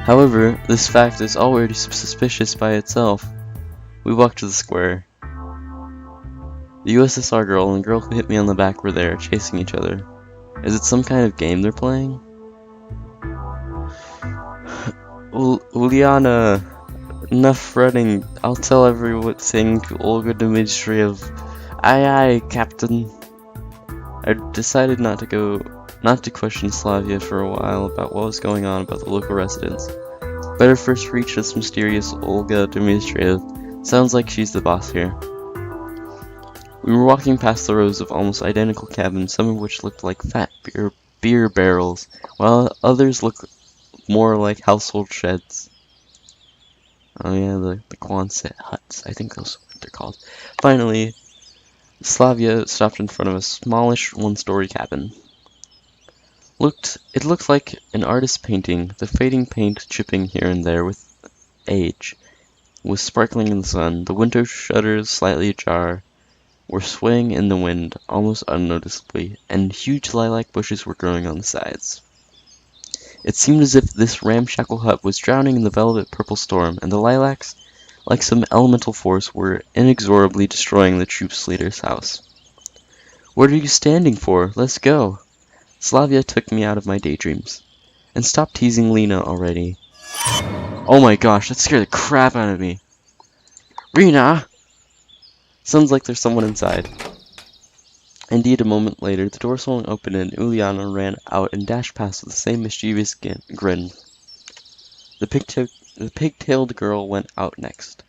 However, this fact is already suspicious by itself. We walked to the square. The USSR girl and the girl who hit me on the back were there, chasing each other. Is it some kind of game they're playing? Uliana, enough running. I'll tell everything to Olga Dmitriev. Aye aye, Captain. I decided not to question Slavia for a while about what was going on about the local residents. Better first reach this mysterious Olga Dmitriev. Sounds like she's the boss here. We were walking past the rows of almost identical cabins, some of which looked like fat beer barrels, while others looked more like household sheds. Oh yeah, the Quonset huts. I think those are what they're called. Finally, Slavia stopped in front of a smallish one-story cabin. It looked like an artist's painting, the fading paint chipping here and there with age, was sparkling in the sun. The window shutters, slightly ajar, were swaying in the wind, almost unnoticeably, and huge lilac bushes were growing on the sides. It seemed as if this ramshackle hut was drowning in the velvet purple storm, and the lilacs, like some elemental force, were inexorably destroying the troop's leader's house. "What are you standing for? Let's go!" Slavia took me out of my daydreams. And stop teasing Lena already. Oh my gosh, that scared the crap out of me. Rena! Sounds like there's someone inside. Indeed, a moment later, the door swung open and Uliana ran out and dashed past with the same mischievous grin. The pigtailed girl went out next.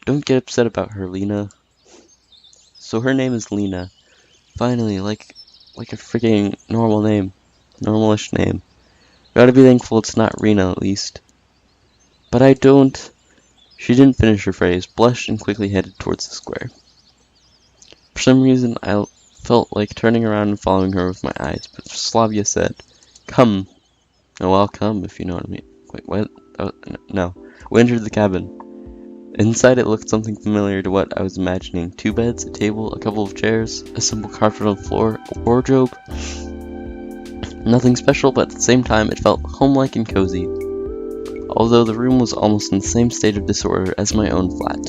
Don't get upset about her, Lena. So her name is Lena. Finally, like a freaking normal name. Normalish name. Gotta be thankful it's not Rena, at least. But I don't... She didn't finish her phrase, blushed, and quickly headed towards the square. For some reason, I felt like turning around and following her with my eyes, but Slavia said, "Come." Oh, I'll come, if you know what I mean. Wait, what? Oh, no. We entered the cabin. Inside it looked something familiar to what I was imagining. 2 beds, a table, a couple of chairs, a simple carpet on the floor, a wardrobe. Nothing special, but at the same time it felt homelike and cozy. Although the room was almost in the same state of disorder as my own flat.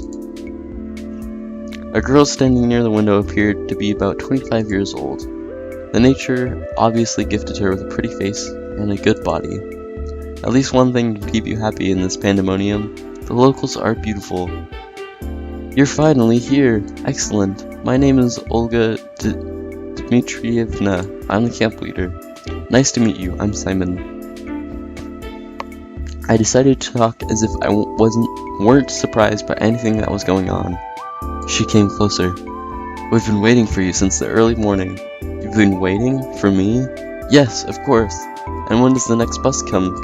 A girl standing near the window appeared to be about 25 years old. The nature obviously gifted her with a pretty face and a good body. At least one thing to keep you happy in this pandemonium: the locals are beautiful. "You're finally here! Excellent! My name is Olga Dmitrievna. I'm the camp leader. Nice to meet you. I'm Simon." I decided to talk as if I weren't surprised by anything that was going on. She came closer. "We've been waiting for you since the early morning." "You've been waiting? For me?" "Yes, of course. And when does the next bus come?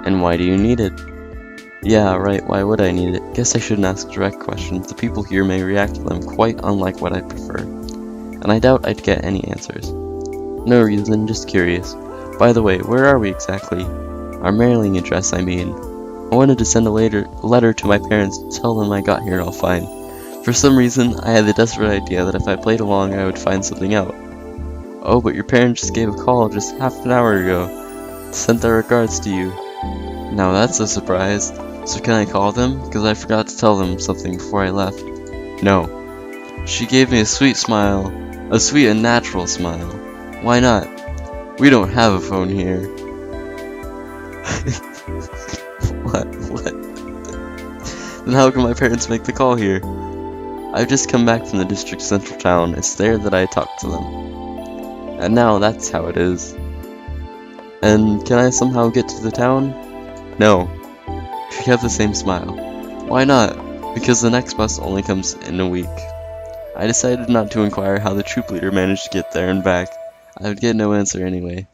And why do you need it?" "Yeah, right, why would I need it? Guess I shouldn't ask direct questions. The people here may react to them quite unlike what I prefer. And I doubt I'd get any answers." "No reason, just curious. By the way, where are we exactly?" "Our mailing address, I mean. I wanted to send a letter to my parents to tell them I got here all fine. For some reason, I had the desperate idea that if I played along, I would find something out." "Oh, but your parents just gave a call just half an hour ago. Sent their regards to you." "Now that's a surprise. So can I call them? Because I forgot to tell them something before I left." "No." She gave me a sweet smile. A sweet and natural smile. "Why not?" "We don't have a phone here." What? Then how can my parents make the call here? "I've just come back from the district central town. It's there that I talked to them. And now that's how it is." "And can I somehow get to the town?" "No." She kept the same smile. "Why not?" "Because the next bus only comes in a week." I decided not to inquire how the troop leader managed to get there and back. I would get no answer anyway.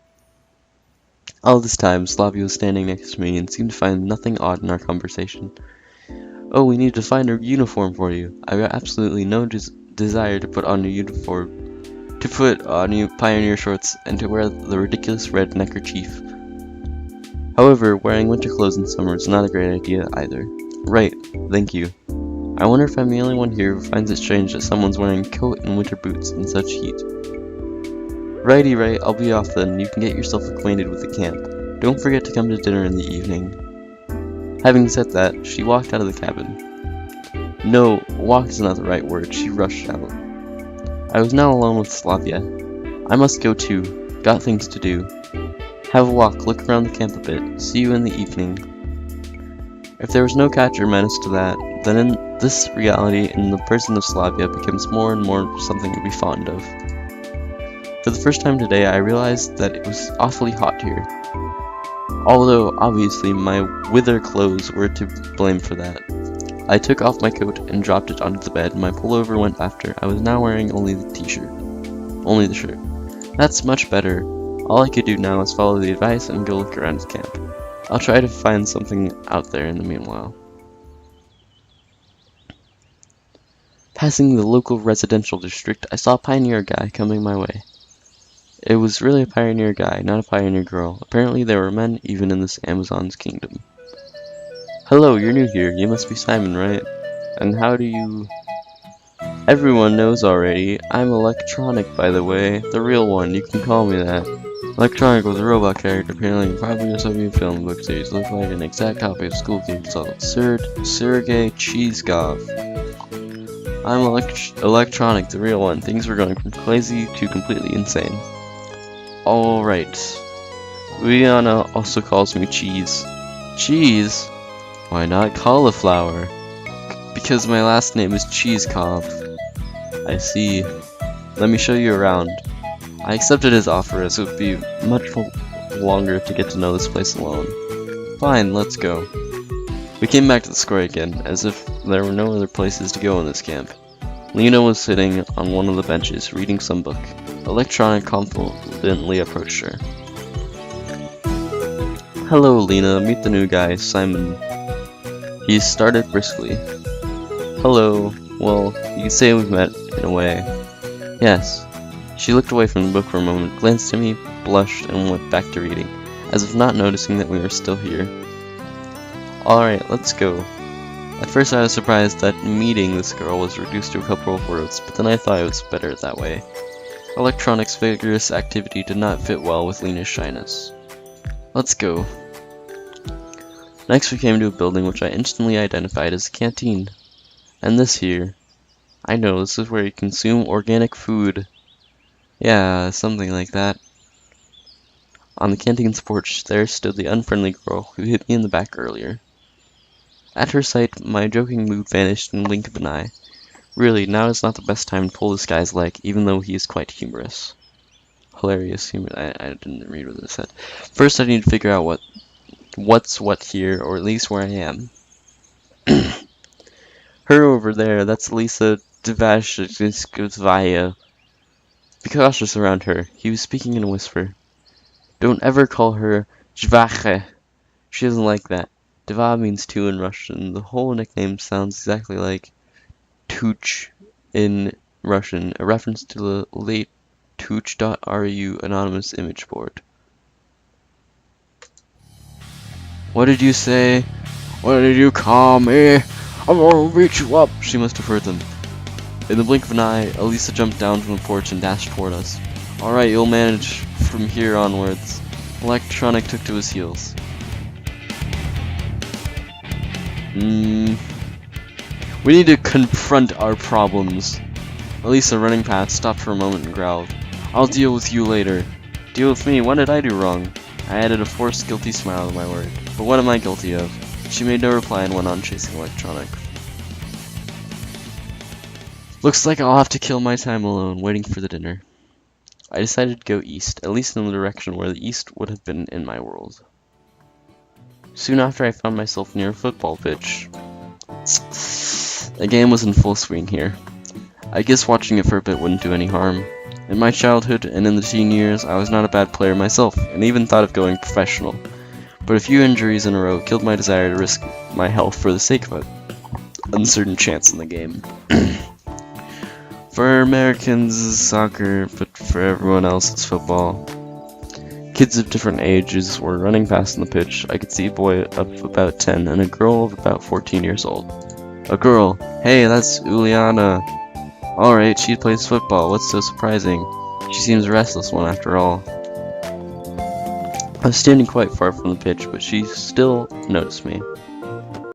All this time, Slavia was standing next to me and seemed to find nothing odd in our conversation. "Oh, we need to find a uniform for you. I've got absolutely no desire to put on a uniform, to put on you pioneer shorts, and to wear the ridiculous red neckerchief. However, wearing winter clothes in summer is not a great idea either." "Right, thank you. I wonder if I'm the only one here who finds it strange that someone's wearing coat and winter boots in such heat." "Righty right, I'll be off then. You can get yourself acquainted with the camp." Don't forget to come to dinner in the evening." Having said that, she walked out of the cabin. No, walk is not the right word, she rushed out. I was now alone with Slavia. I must go too. Got things to do. Have a walk, look around the camp a bit. See you in the evening. If there was no catch or menace to that, then in this reality, in the person of Slavia, becomes more and more something to be fond of. For the first time today, I realized that it was awfully hot here. Although, obviously, my wither clothes were to blame for that. I took off my coat and dropped it onto the bed, and my pullover went after. I was now wearing only the t-shirt. Only the shirt. That's much better. All I could do now is follow the advice and go look around the camp. I'll try to find something out there in the meanwhile. Passing the local residential district, I saw a pioneer guy coming my way. It was really a pioneer guy, not a pioneer girl. Apparently there were men even in this Amazon's kingdom. Hello, you're new here. You must be Simon, right? And how do you... Everyone knows already. I'm Electronic, by the way. The real one, you can call me that. Electronic was a robot character appearing in probably a Soviet film book series. Looked like an exact copy of School Kid called Sergei Cheezgov. I'm Electronic, the real one. Things were going from crazy to completely insane. Alright. Rihanna also calls me Cheese. Cheese? Why not cauliflower? Because my last name is Cheezkov. I see. Let me show you around. I accepted his offer as it would be much longer to get to know this place alone. Fine, let's go. We came back to the square again, as if there were no other places to go in this camp. Lena was sitting on one of the benches, reading some book. Electronic confidently approached her. Hello, Lena. Meet the new guy, Simon. He started briskly. Hello. Well, you can say we've met, in a way. Yes. She looked away from the book for a moment, glanced at me, blushed, and went back to reading, as if not noticing that we were still here. Alright, let's go. At first I was surprised that meeting this girl was reduced to a couple of words, but then I thought it was better that way. Electronic's vigorous activity did not fit well with Lena's shyness. Let's go. Next we came to a building which I instantly identified as a canteen. And this here. I know, this is where you consume organic food. Yeah, something like that. On the canteen's porch, there stood the unfriendly girl who hit me in the back earlier. At her sight, my joking mood vanished in the blink of an eye. Really, now is not the best time to pull this guy's leg, even though he is quite humorous. Hilarious humor. I didn't read what it said. First, I need to figure out what's what here, or at least where I am. Her over there, that's Lisa Devashkivaya. Be cautious around her. He was speaking in a whisper. Don't ever call her Jvache. She doesn't like that. Dva means two in Russian. The whole nickname sounds exactly like Tuch in Russian, a reference to the late Tuch.ru anonymous image board. What did you say? What did you call me? I'm gonna beat you up! She must have heard them. In the blink of an eye, Elisa jumped down from the porch and dashed toward us. Alright, you'll manage from here onwards. Electronic took to his heels. We need to confront our problems. Elisa, running past, stopped for a moment and growled. I'll deal with you later. Deal with me? What did I do wrong? I added a forced, guilty smile to my word. But what am I guilty of? She made no reply and went on chasing Electronic. Looks like I'll have to kill my time alone, waiting for the dinner. I decided to go east, at least in the direction where the east would have been in my world. Soon after I found myself near a football pitch. The game was in full swing here. I guess watching it for a bit wouldn't do any harm. In my childhood and in the teen years, I was not a bad player myself, and even thought of going professional. But a few injuries in a row killed my desire to risk my health for the sake of an uncertain chance in the game. For Americans, it's soccer, but for everyone else, it's football. Kids of different ages were running past on the pitch. I could see a boy of about 10 and a girl of about 14 years old. A girl. Hey, that's Uliana. Alright, she plays football. What's so surprising? She seems a restless one after all. I was standing quite far from the pitch, but she still noticed me.